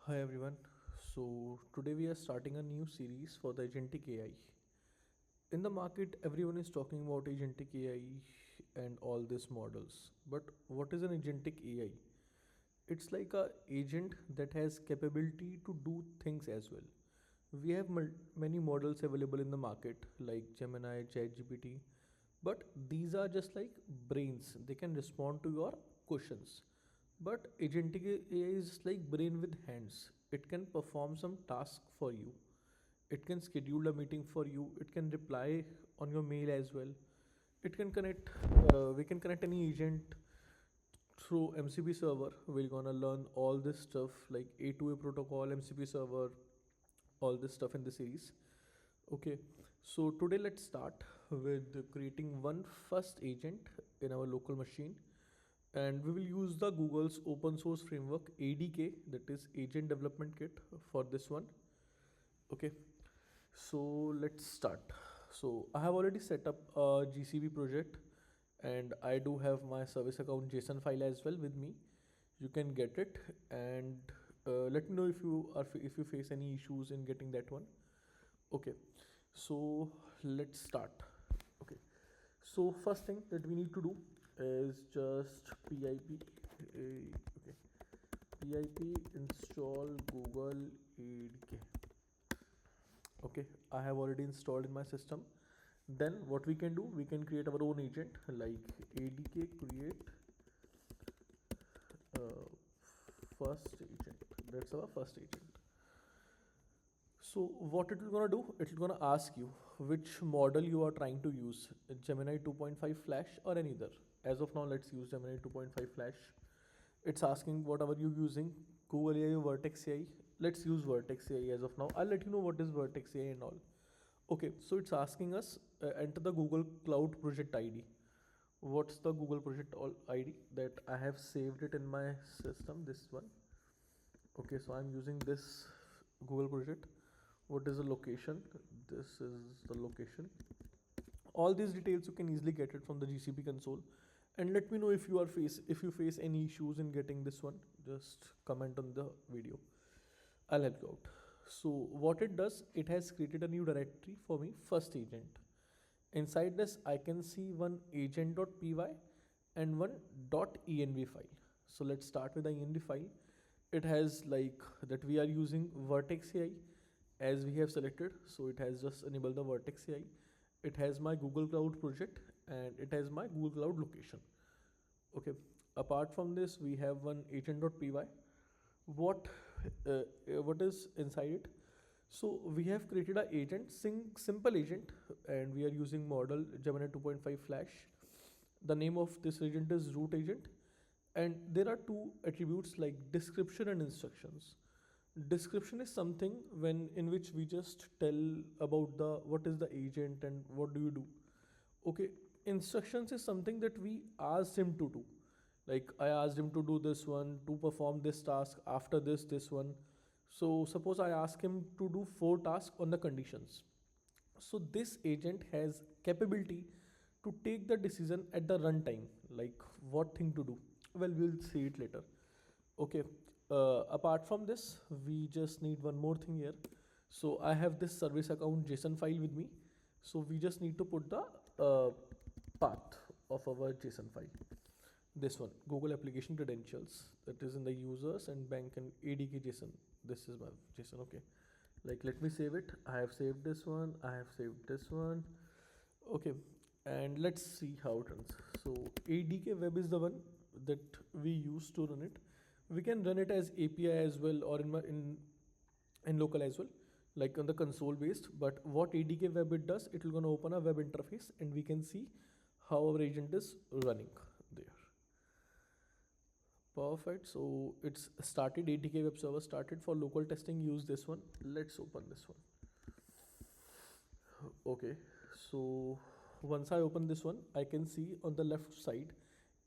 Hi everyone. So today we are starting a new series for the Agentic AI. In the market, everyone is talking about Agentic AI and all these models. But what is an Agentic AI? It's like a agent that has capability to do things as well. We have many models available in the market like Gemini, ChatGPT, but these are just like brains. They can respond to your questions. But agentic AI is like brain with hands. It can perform some task for you. It can schedule a meeting for you. It can reply on your mail as well. It can connect. We can connect any agent through MCP server. We're gonna learn all this stuff like A2A protocol, MCP server, all this stuff in the series. Okay, so today let's start with creating one first agent in our local machine, and we will use the Google's open source framework ADK, that is Agent Development Kit, for this one. Okay, so let's start. So I have already set up a GCP project, and I do have my service account JSON file as well with me. You can get it, and let me know if you face any issues in getting that one. Okay, so let's start. Okay, so first thing that we need to do is just okay, pip install Google ADK. Okay, I have already installed in my system. Then what we can do, we can create our own agent like ADK create uh, first agent. That's our first agent. So what it will gonna do, it will gonna ask you which model you are trying to use, Gemini 2.5 Flash or any other. As of now, let's use Gemini 2.5 Flash. It's asking whatever you using, Google AI or Vertex AI. Let's use Vertex AI as of now. I'll let you know what is Vertex AI and all. Okay, so it's asking us enter the Google Cloud Project ID. What's the Google Project ID that I have saved it in my system? This one. Okay, so I'm using this Google Project. What is the location? This is the location. All these details you can easily get it from the GCP console. And let me know if you face any issues in getting this one. Just comment on the video. I'll help you out. So what it does, it has created a new directory for me, first agent. Inside this, I can see one agent.py and one .env file. So let's start with the env file. It has like that we are using Vertex AI as we have selected. So it has just enabled the Vertex AI. It has my Google Cloud project and it has my Google Cloud location. Okay. Apart from this, we have one agent.py. What what is inside it? So we have created a agent, simple agent, and we are using model Gemini 2.5 Flash. The name of this agent is root agent, and there are two attributes like description and instructions. Description is something when in which we just tell about the what is the agent and what do you do. Okay, instructions is something that we asked him to do. Like I asked him to do this one, to perform this task, after this one. So suppose I ask him to do 4 tasks on the conditions. So this agent has capability to take the decision at the runtime, like what thing to do. Well, we'll see it later. Okay. Apart from this, we just need one more thing here. So I have this service account JSON file with me. So we just need to put the path of our JSON file. This one, Google application credentials, that is in the users and bank and ADK JSON. This is my JSON. Okay, like let me save it. I have saved this one, I have saved this one. Okay, and let's see how it runs. So ADK web is the one that we use to run it. We can run it as API as well, or in local as well, like on the console based. But what ADK web it does, it will gonna open a web interface and we can see how our agent is running there. Perfect. So it's started. ATK web server started. For local testing, use this one. Let's open this one. Okay. So once I open this one, I can see on the left side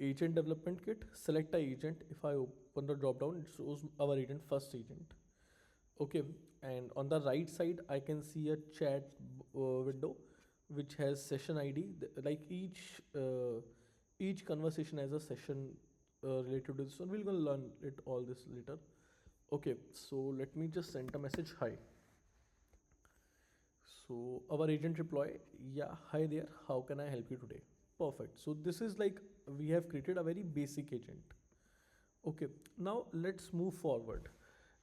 agent development kit. Select a agent. If I open the drop down, it shows our agent, first agent. Okay. And on the right side, I can see a chat window which has session ID. Like each conversation has a session related to this one. We're gonna learn it all this later. Okay, so let me just send a message, hi. So our agent reply, yeah, hi there, how can I help you today? Perfect. So this is like we have created a very basic agent. Okay, now let's move forward.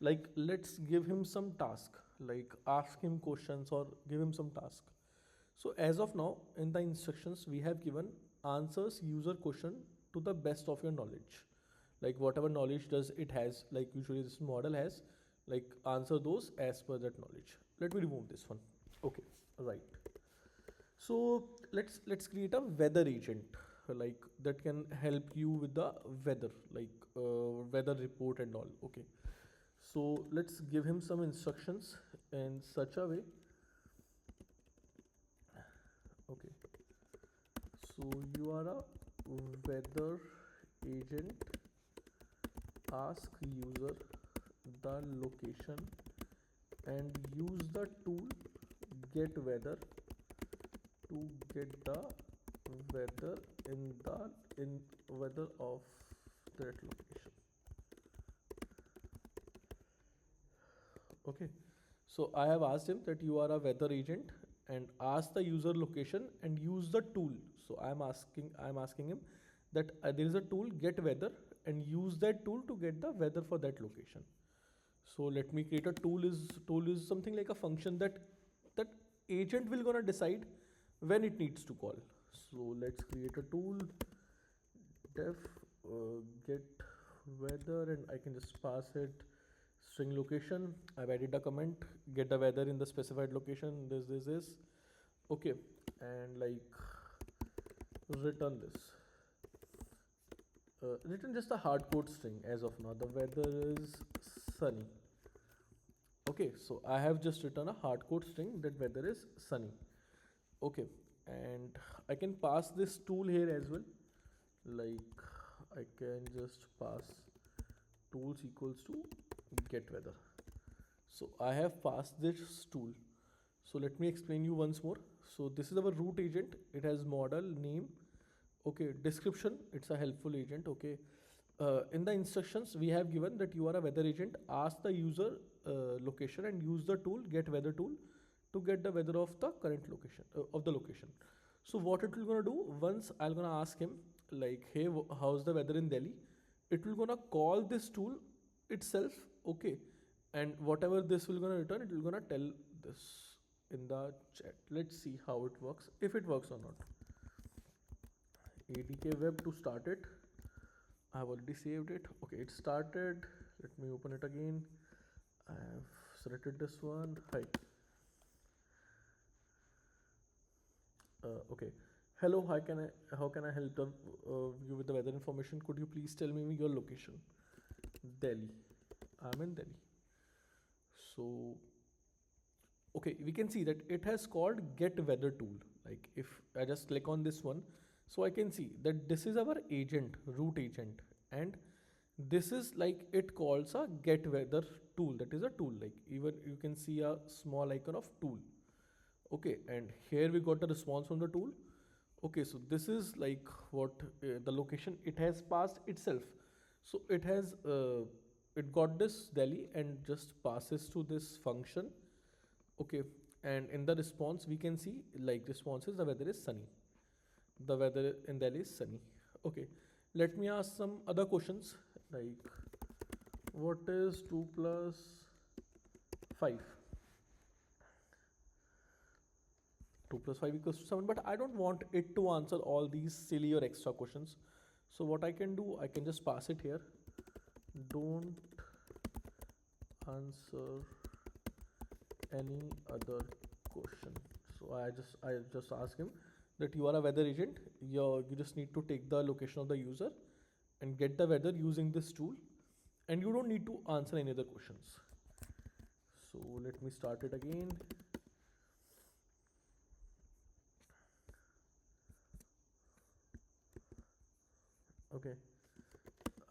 Like let's give him some task, like ask him questions or give him some task. So as of now, in the instructions we have given answers user question to the best of your knowledge. Like whatever knowledge does it has, like usually this model has, like answer those as per that knowledge. Let me remove this one. Okay, right. So let's create a weather agent like that can help you with the weather, like weather report and all. Okay, so let's give him some instructions in such a way. Okay, so you are a weather agent, ask user the location and use the tool get weather to get the weather in weather of that location. Okay, so I have asked him that you are a weather agent and ask the user location and use the tool. So I'm asking him that there is a tool get weather and use that tool to get the weather for that location. So let me create a tool is something like a function that agent will gonna decide when it needs to call. So let's create a tool def get weather and I can just pass it string location. I've added a comment get the weather in the specified location, this okay, and like return this return just a hard code string. As of now the weather is sunny. Okay, so I have just written a hard code string that weather is sunny. Okay, and I can pass this tool here as well. Like I can just pass tools equals to get weather. So I have passed this tool. So let me explain you once more. So this is our root agent. It has model name. Okay, description. It's a helpful agent. Okay. In the instructions we have given that you are a weather agent. Ask the user location and use the tool get weather tool to get the weather of the current location of the location. So what it will gonna do once I'm gonna ask him like, hey, how's the weather in Delhi? It will gonna call this tool itself. Okay, and whatever this will gonna return, it will gonna tell this in the chat. Let's see how it works, if it works or not. ADK web to start it. I have already saved it. Okay, it started. Let me open it again. I have selected this one. Hi. Okay. Hello. How can I help you with the weather information? Could you please tell me your location? Delhi. I'm in Delhi. So okay, we can see that it has called get weather tool. Like if I just click on this one, so I can see that this is our agent, root agent, and this is like it calls a get weather tool. That is a tool. Like even you can see a small icon of tool. Okay, and here we got a response from the tool. Okay, so this is like what the location it has passed itself. So it got this Delhi and just passes to this function. Okay, and in the response we can see like response is the weather is sunny. The weather in Delhi is sunny. Okay, let me ask some other questions like what is 2 plus 5? 2 plus 5 equals to 7, but I don't want it to answer all these silly or extra questions. So what I can do, I can just pass it here. Don't answer any other question. So I just ask him that you are a weather agent. You just need to take the location of the user and get the weather using this tool, and you don't need to answer any other questions. So let me start it again. Okay,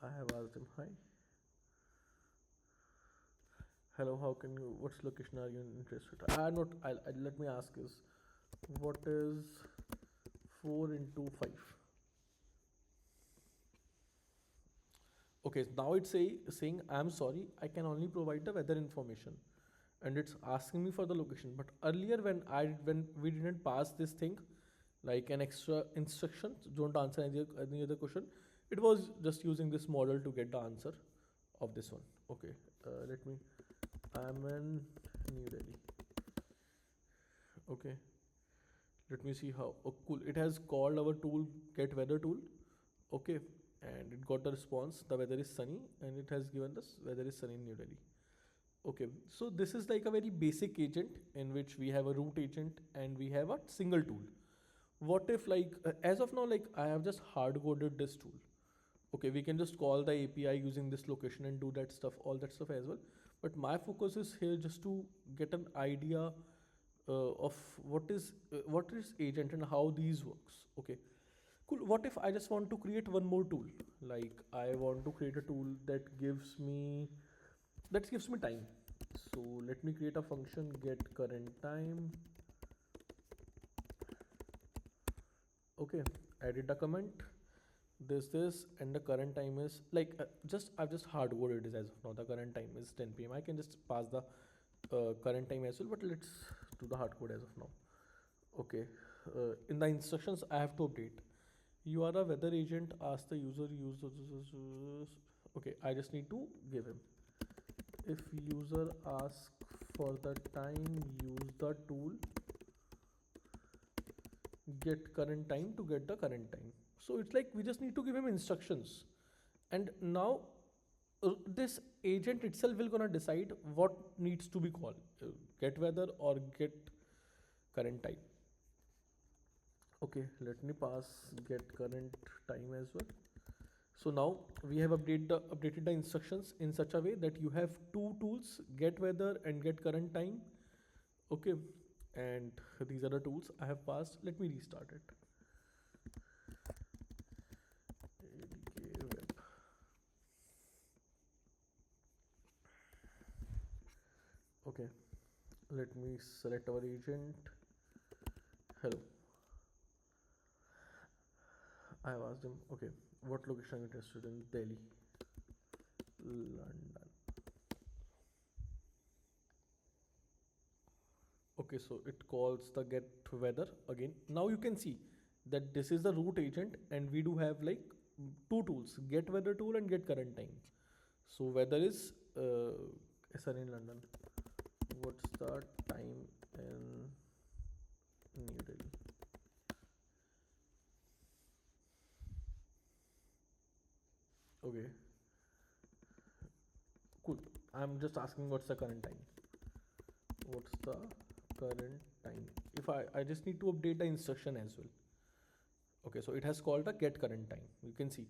I have asked him hi. Hello, how can you? What's location are you interested? I'm not. Let me ask is, what is 4 into 5? Okay, now it's saying I'm sorry, I can only provide the weather information, and it's asking me for the location. But earlier when we didn't pass this thing like an extra instruction, don't answer any other question, it was just using this model to get the answer of this one. Okay, let me, I'm in New Delhi. Okay, let me see how. Oh, cool, it has called our tool get weather tool. Okay, and it got the response the weather is sunny, and it has given this weather is sunny in New Delhi. Okay, so this is like a very basic agent in which we have a root agent and we have a single tool. What if like as of now, like I have just hard coded this tool. Okay, we can just call the API using this location and do that stuff, all that stuff as well. But my focus is here just to get an idea of what is agent and how these works. Okay, cool. What if I just want to create one more tool? Like I want to create a tool that gives me time. So let me create a function get current time. Okay, added the comment, this and the current time is like I've just hard coded it as of now. The current time is 10 p.m. I can just pass the current time as well, but let's do the hard code as of now. Okay, in the instructions I have to update, you are a weather agent, ask the user use. Okay, I just need to give him, if user asks for the time, use the tool get current time to get the current time. So it's like we just need to give him instructions, and now this agent itself will gonna decide what needs to be called, get weather or get current time. Okay, let me pass get current time as well. So now we have updated the instructions in such a way that you have two tools, get weather and get current time. Okay, and these are the tools I have passed. Let me restart it. ADK web. Okay, let me select our agent. Hello, I have asked him, okay, what location are you interested in? Delhi, London. Okay, so it calls the get weather again. Now you can see that this is the root agent, and we do have like two tools, get weather tool and get current time. So weather is sun in London. What's the time in New Delhi? Okay, cool. I'm just asking what's the current time. What's the current time? If I just need to update the instruction as well. Okay, so it has called the get current time. You can see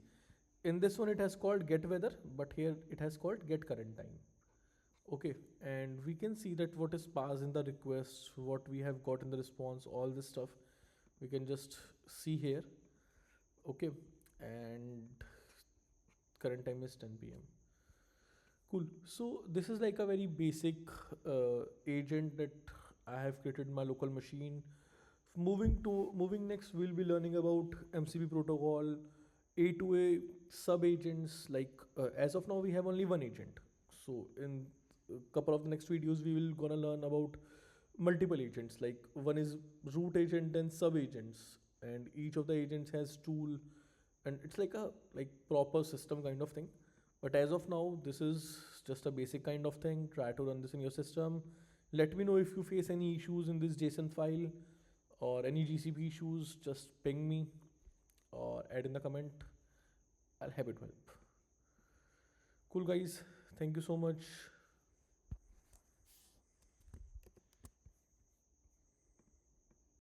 in this one it has called get weather, but here it has called get current time. Okay, and we can see that what is passed in the request, what we have got in the response, all this stuff we can just see here. Okay, and current time is 10 p.m. Cool. So this is like a very basic agent that I have created in my local machine. Moving next, we'll be learning about MCP protocol, A2A sub agents. Like as of now, we have only one agent. So in a couple of the next videos, we will gonna learn about multiple agents. Like one is root agent and sub agents, and each of the agents has tool, and it's like a proper system kind of thing. But as of now, this is just a basic kind of thing. Try to run this in your system. Let me know if you face any issues in this JSON file or any GCP issues. Just ping me or add in the comment. I'll happy to help. Cool guys, thank you so much.